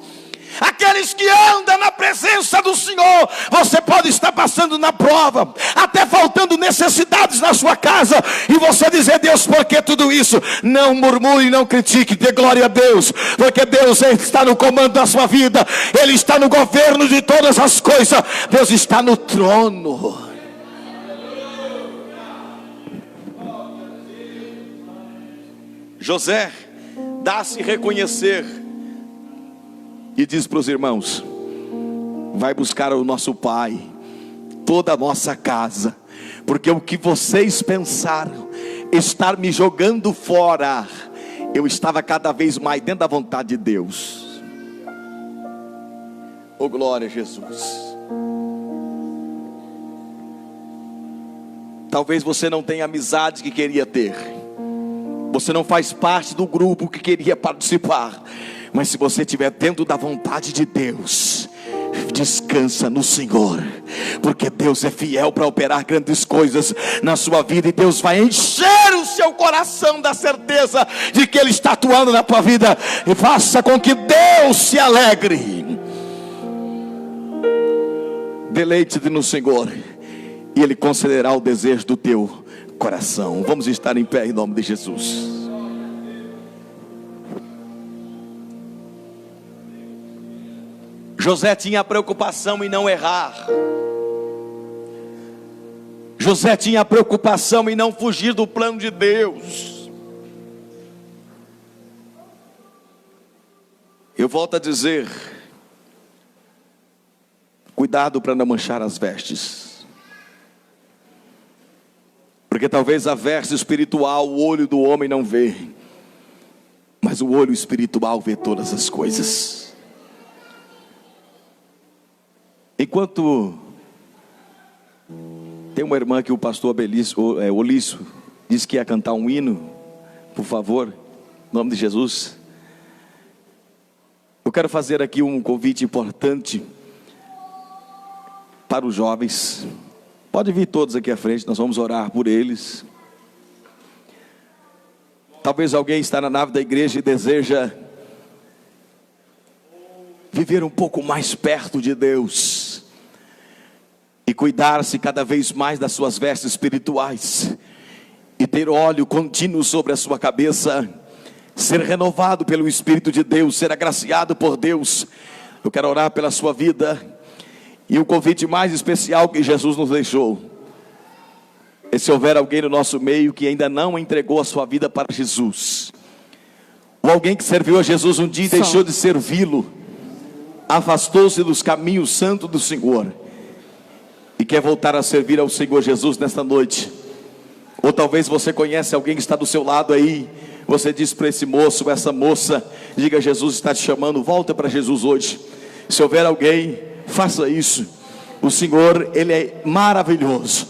aqueles que andam na presença do Senhor. Você pode estar passando na prova, até faltando necessidades na sua casa, e você dizer: Deus, por que tudo isso? Não murmure, não critique, dê glória a Deus, porque Deus está no comando da sua vida, Ele está no governo de todas as coisas, Deus está no trono. José dá-se reconhecer e diz para os irmãos: vai buscar o nosso pai, toda a nossa casa, porque o que vocês pensaram estar me jogando fora, eu estava cada vez mais dentro da vontade de Deus. Oh glória a Jesus. Talvez você não tenha amizade que queria ter, você não faz parte do grupo que queria participar, mas se você estiver dentro da vontade de Deus, Descansa no Senhor, porque Deus é fiel para operar grandes coisas na sua vida, e Deus vai encher o seu coração da certeza de que Ele está atuando na tua vida. E faça com que Deus se alegre. Deleite-te no Senhor, e Ele concederá o desejo do teu coração. Vamos estar em pé em nome de Jesus. José tinha preocupação em não errar. José tinha preocupação em não fugir do plano de Deus. Eu volto a dizer: cuidado para não manchar as vestes. Porque talvez a veste espiritual, o olho do homem não vê, mas o olho espiritual vê todas as coisas. Enquanto tem uma irmã que o pastor Olício disse que ia cantar um hino, por favor, em nome de Jesus, eu quero fazer aqui um convite importante para os jovens. Pode vir todos aqui à frente, nós vamos orar por eles. Talvez alguém está na nave da igreja e deseja viver um pouco mais perto de Deus e cuidar-se cada vez mais das suas vestes espirituais, e ter óleo contínuo sobre a sua cabeça, ser renovado pelo Espírito de Deus, ser agraciado por Deus. Eu quero orar pela sua vida, e o convite mais especial que Jesus nos deixou é: se houver alguém no nosso meio que ainda não entregou a sua vida para Jesus, ou alguém que serviu a Jesus um dia e deixou de servi-lo, afastou-se dos caminhos santos do Senhor, e quer voltar a servir ao Senhor Jesus nesta noite. Ou talvez você conhece alguém que está do seu lado aí, você diz para esse moço, essa moça, diga: Jesus está te chamando, volta para Jesus hoje. Se houver alguém, faça isso. O Senhor, Ele é maravilhoso.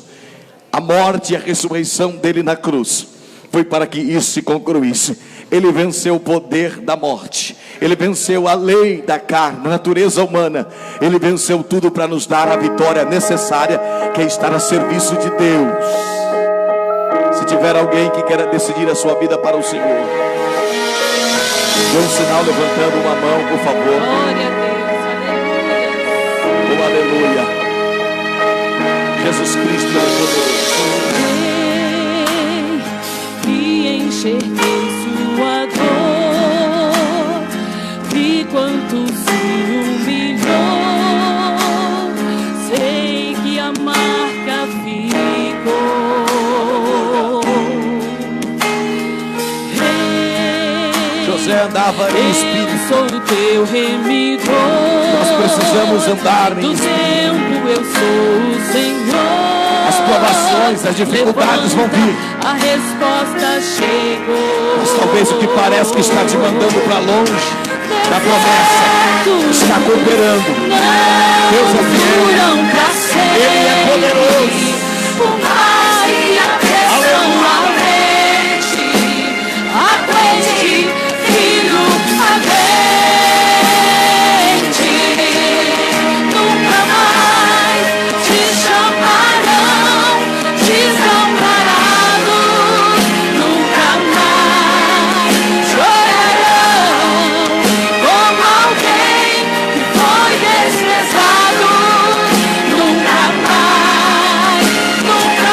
A morte e a ressurreição dele na cruz foi para que isso se concluísse. Ele venceu o poder da morte, Ele venceu a lei da carne, a natureza humana. Ele venceu tudo para nos dar a vitória necessária, que é estar a serviço de Deus. Se tiver alguém que queira decidir a sua vida para o Senhor, dê um sinal levantando uma mão, por favor. Glória a Deus, aleluia. Jesus Cristo é poderoso. E enxerguei sua dor, vi quanto se humilhou, sei que a marca ficou. José andava em espírito. Eu sou do teu remidor. Nós precisamos andar em espírito. Eu sou o Senhor. As provações, as dificuldades vão vir. A resposta chegou. Mas talvez o que parece que está te mandando para longe da promessa está cooperando. Deus é fiel. Ele é poderoso. Nunca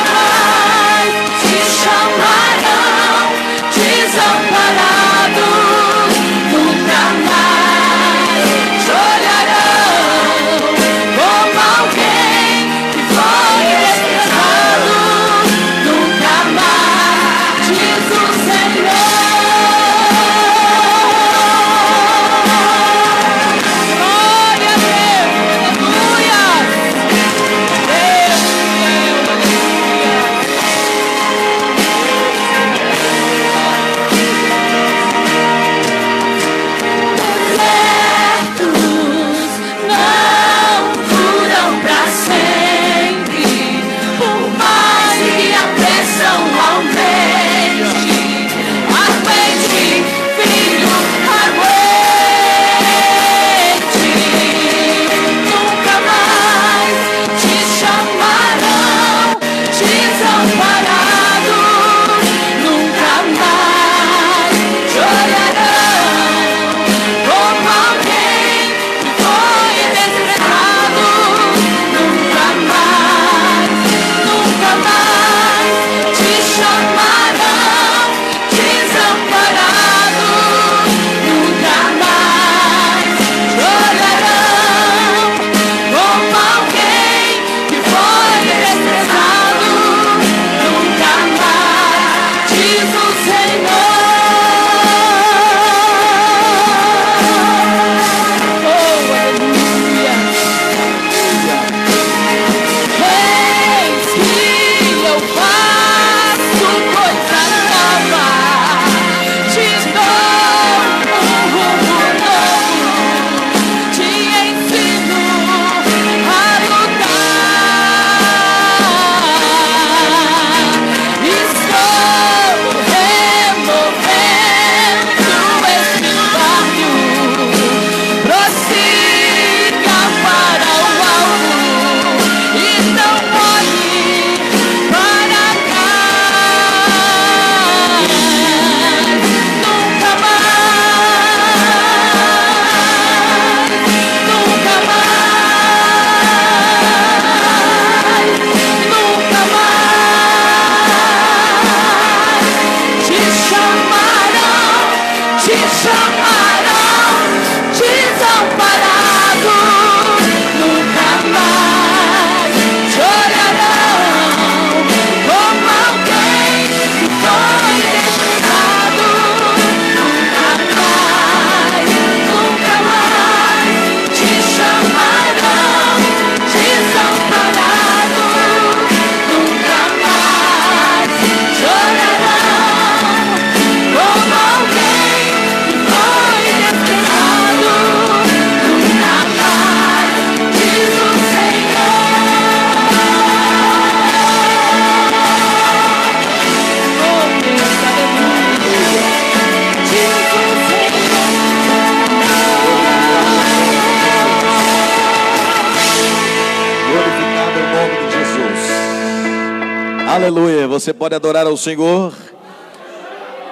Aleluia. Você pode adorar ao Senhor.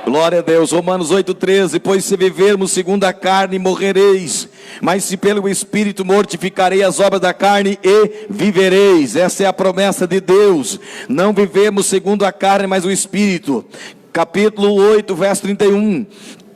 Glória a Deus. Romanos 8,13. Pois se vivermos segundo a carne, morrereis. Mas se pelo Espírito mortificarei as obras da carne e vivereis. Essa é a promessa de Deus. Não vivemos segundo a carne, mas o Espírito. Capítulo 8, verso 31.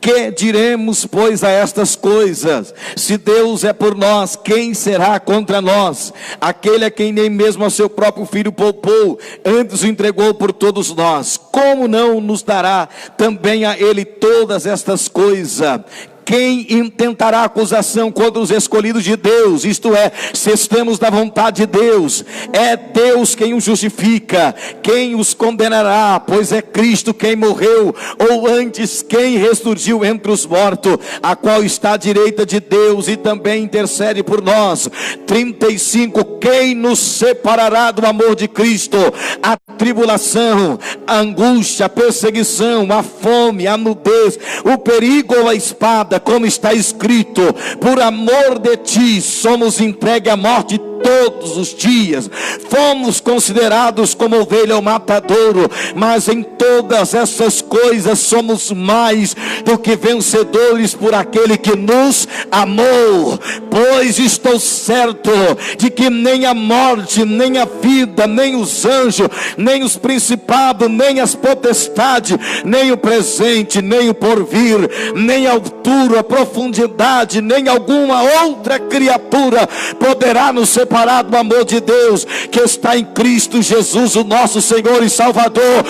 Que diremos, pois, a estas coisas? Se Deus é por nós, quem será contra nós? Aquele a quem nem mesmo ao seu próprio Filho poupou, antes o entregou por todos nós. Como não nos dará também a Ele todas estas coisas? Quem intentará acusação contra os escolhidos de Deus? Isto é, se estamos na vontade de Deus, é Deus quem os justifica. Quem os condenará? Pois é Cristo quem morreu, ou antes quem ressurgiu entre os mortos, a qual está à direita de Deus e também intercede por nós. 35. Quem nos separará do amor de Cristo? A tribulação, a angústia, a perseguição, a fome, a nudez, o perigo ou a espada, como está escrito: por amor de ti somos entregues à morte todos os dias, fomos considerados como ovelha ao matadouro, mas em todas essas coisas somos mais do que vencedores por aquele que nos amou. Pois estou certo de que nem a morte, nem a vida, nem os anjos, nem os principados, nem as potestades, nem o presente, nem o porvir, nem a altura, a profundidade, nem alguma outra criatura poderá nos separar do amor de Deus que está em Cristo Jesus, o nosso Senhor e Salvador.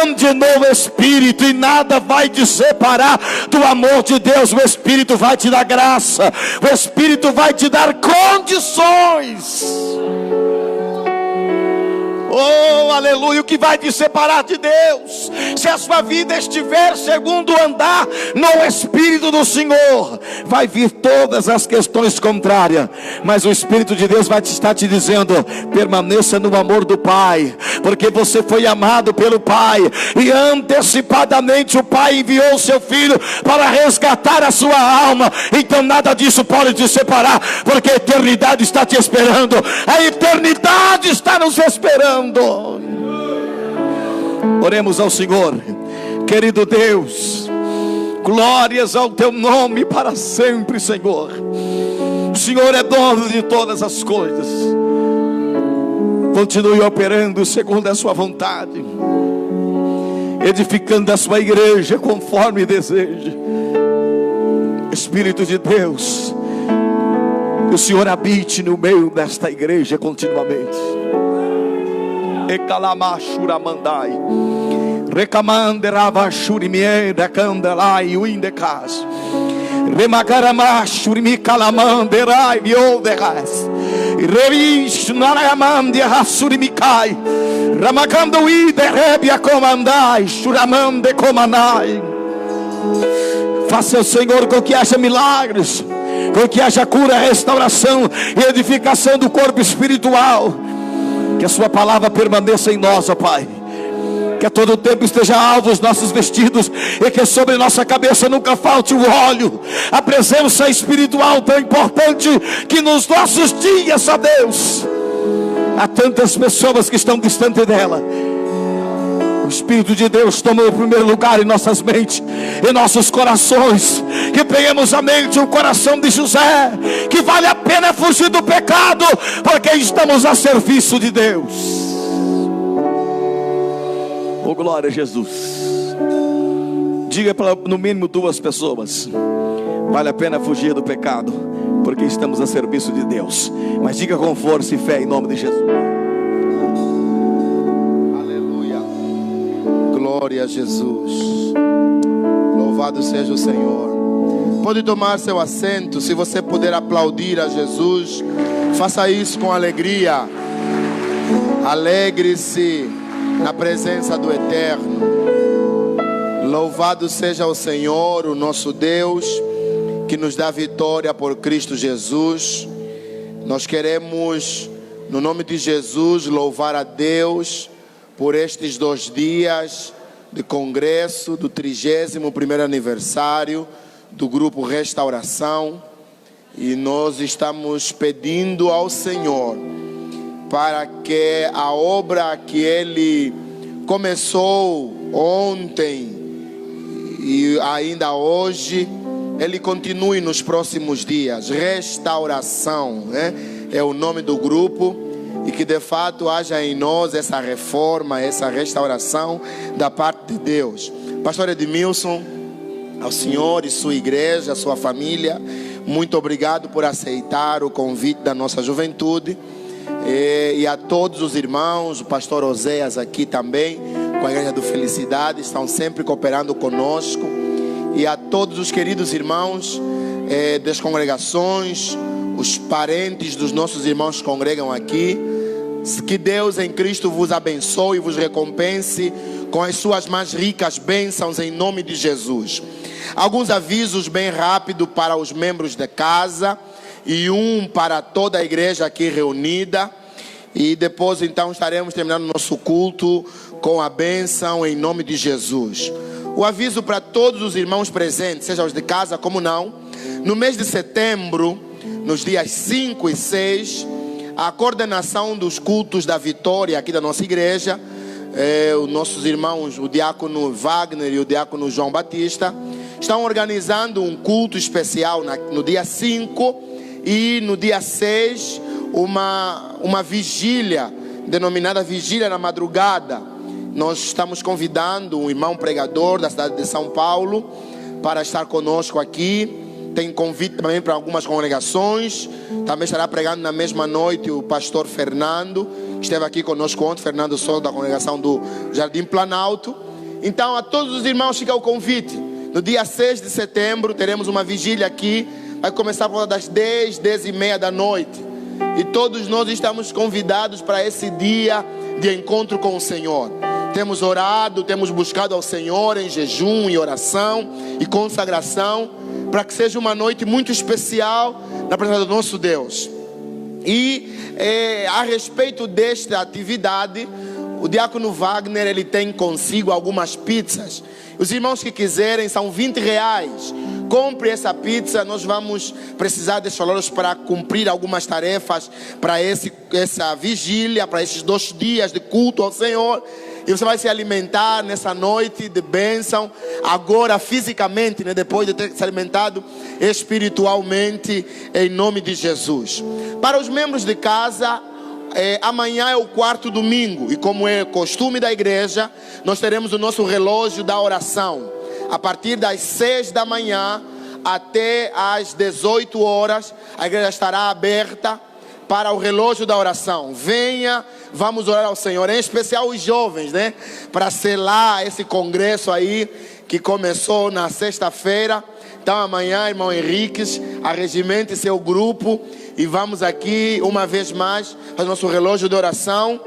Ande no Espírito e nada vai te separar do amor de Deus. O Espírito vai te dar graça, o Espírito vai te dar condições. Oh, aleluia. O que vai te separar de Deus? Se a sua vida estiver segundo o andar no Espírito do Senhor, vai vir todas as questões contrárias, mas o Espírito de Deus vai estar te dizendo: permaneça no amor do Pai, porque você foi amado pelo Pai, e antecipadamente o Pai enviou o seu Filho para resgatar a sua alma. Então nada disso pode te separar, porque a eternidade está te esperando. A eternidade está nos esperando. Oremos ao Senhor. Querido Deus, glórias ao teu nome para sempre, Senhor. O Senhor é dono de todas as coisas. Continue operando segundo a sua vontade, edificando a sua igreja conforme deseja. Espírito de Deus, que o Senhor habite no meio desta igreja continuamente. Ekalamashura-mandai, Rekamanderava-shurimienda candelai uindekas, Remagaramashurimi-kalamanderai viodekas, Revish-narayamandia-hasurimikai, Ramakandoide-rebia-comandai, Shuramande-comanai. Faça, Senhor, com que haja milagres, com que haja cura, restauração e edificação do corpo espiritual. Que a sua palavra permaneça em nós, ó Pai. Que a todo tempo esteja alvo os nossos vestidos, e que sobre nossa cabeça nunca falte o óleo. A presença espiritual tão importante que nos nossos dias, ó Deus, há tantas pessoas que estão distantes dela. O Espírito de Deus toma o primeiro lugar em nossas mentes, em nossos corações. Que tenhamos a mente, o coração de José, que vale a pena fugir do pecado, porque estamos a serviço de Deus. Oh, glória a Jesus. Diga para no mínimo 2 pessoas: vale a pena fugir do pecado, porque estamos a serviço de Deus. Mas diga com força e fé em nome de Jesus. Glória a Jesus. Louvado seja o Senhor. Pode tomar seu assento. Se você puder aplaudir a Jesus, faça isso com alegria. Alegre-se na presença do Eterno. Louvado seja o Senhor, o nosso Deus, que nos dá vitória por Cristo Jesus. Nós queremos, no nome de Jesus, louvar a Deus por estes 2 dias de congresso do 31º aniversário do Grupo Restauração. E nós estamos pedindo ao Senhor para que a obra que Ele começou ontem e ainda hoje, ele continue nos próximos dias. Restauração, né? É o nome do grupo. E que de fato haja em nós essa reforma, essa restauração da parte de Deus. Pastor Edmilson, ao senhor e sua igreja, sua família, muito obrigado por aceitar o convite da nossa juventude. E a todos os irmãos, o pastor Oséias aqui também, com a Igreja do Felicidade, estão sempre cooperando conosco. E a todos os queridos irmãos das congregações, os parentes dos nossos irmãos que congregam aqui. Que Deus em Cristo vos abençoe e vos recompense com as suas mais ricas bênçãos em nome de Jesus. Alguns avisos bem rápido para os membros da casa e um para toda a igreja aqui reunida. E depois então estaremos terminando o nosso culto com a bênção em nome de Jesus. O aviso para todos os irmãos presentes, seja os de casa como não, no mês de setembro, nos dias 5 e 6, a coordenação dos cultos da vitória aqui da nossa igreja, os nossos irmãos, o diácono Wagner e o diácono João Batista, estão organizando um culto especial no dia 5 e no dia 6, uma vigília, denominada Vigília na Madrugada. Nós estamos convidando um irmão pregador da cidade de São Paulo para estar conosco aqui. Tem convite também para algumas congregações. Também estará pregando na mesma noite o pastor Fernando, que esteve aqui conosco ontem, Fernando Souza, da congregação do Jardim Planalto. Então a todos os irmãos fica o convite. No dia 6 de setembro teremos uma vigília aqui. Vai começar por volta das 10, 10h30 da noite. E todos nós estamos convidados para esse dia de encontro com o Senhor. Temos orado, temos buscado ao Senhor em jejum e oração e consagração, para que seja uma noite muito especial na presença do nosso Deus. E a respeito desta atividade, o diácono Wagner, ele tem consigo algumas pizzas. Os irmãos que quiserem, são R$20. Compre essa pizza. Nós vamos precisar desses valores para cumprir algumas tarefas para essa vigília, para esses 2 dias de culto ao Senhor. E você vai se alimentar nessa noite de bênção, agora fisicamente, né? Depois de ter se alimentado espiritualmente, em nome de Jesus. Para os membros de casa, amanhã é o 4º domingo. E como é costume da igreja, nós teremos o nosso relógio da oração. A partir das 6 da manhã até às 18 horas, a igreja estará aberta para o relógio da oração. Venha, vamos orar ao Senhor, em especial os jovens, né? Para selar esse congresso aí que começou na sexta-feira. Então amanhã, irmão Henriques, arregimente seu grupo e vamos aqui uma vez mais fazer nosso relógio de oração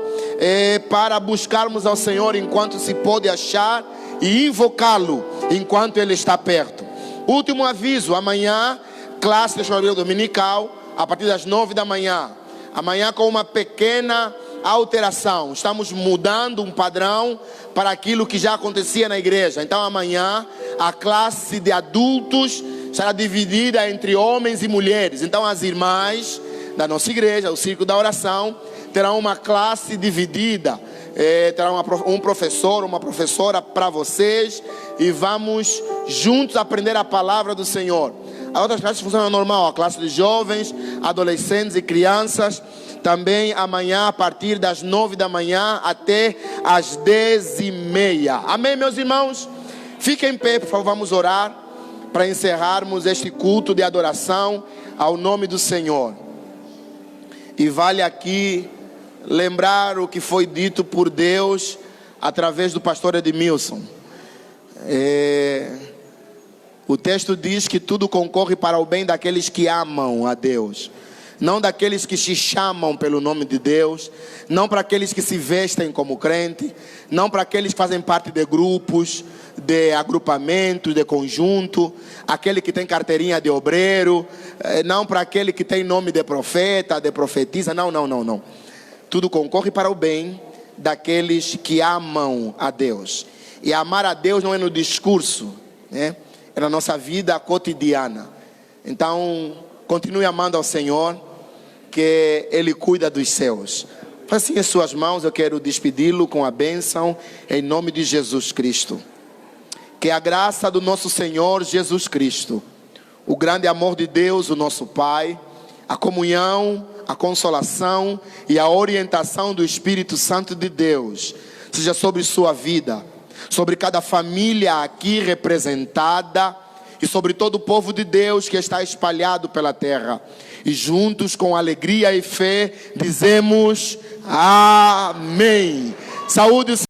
para buscarmos ao Senhor enquanto se pode achar e invocá-lo enquanto Ele está perto. Último aviso: amanhã, classe de escola dominical, a partir das 9 da manhã. Amanhã com uma pequena alteração. Estamos mudando um padrão para aquilo que já acontecia na igreja. Então amanhã a classe de adultos será dividida entre homens e mulheres. Então as irmãs da nossa igreja, o Círculo da Oração, terão uma classe dividida. Terá um professor, uma professora para vocês. E vamos juntos aprender a palavra do Senhor. As outras classes funcionam normal, a classe de jovens, adolescentes e crianças. Também amanhã a partir das 9 da manhã até as 10h30. Amém, meus irmãos? Fiquem em pé, por favor, vamos orar para encerrarmos este culto de adoração ao nome do Senhor. E vale aqui lembrar o que foi dito por Deus através do pastor Edmilson. O texto diz que tudo concorre para o bem daqueles que amam a Deus, não daqueles que se chamam pelo nome de Deus, não para aqueles que se vestem como crente, não para aqueles que fazem parte de grupos, de agrupamentos, de conjunto, aquele que tem carteirinha de obreiro, não para aquele que tem nome de profeta, de profetisa, não. Tudo concorre para o bem daqueles que amam a Deus. E amar a Deus não é no discurso, né? É na nossa vida cotidiana. Então, continue amando ao Senhor, que Ele cuida dos seus. Assim em suas mãos, eu quero despedi-lo com a bênção em nome de Jesus Cristo. Que a graça do nosso Senhor Jesus Cristo, o grande amor de Deus, o nosso Pai, a comunhão, a consolação e a orientação do Espírito Santo de Deus seja sobre sua vida, sobre cada família aqui representada e sobre todo o povo de Deus que está espalhado pela terra. E juntos, com alegria e fé, dizemos amém. Saúde.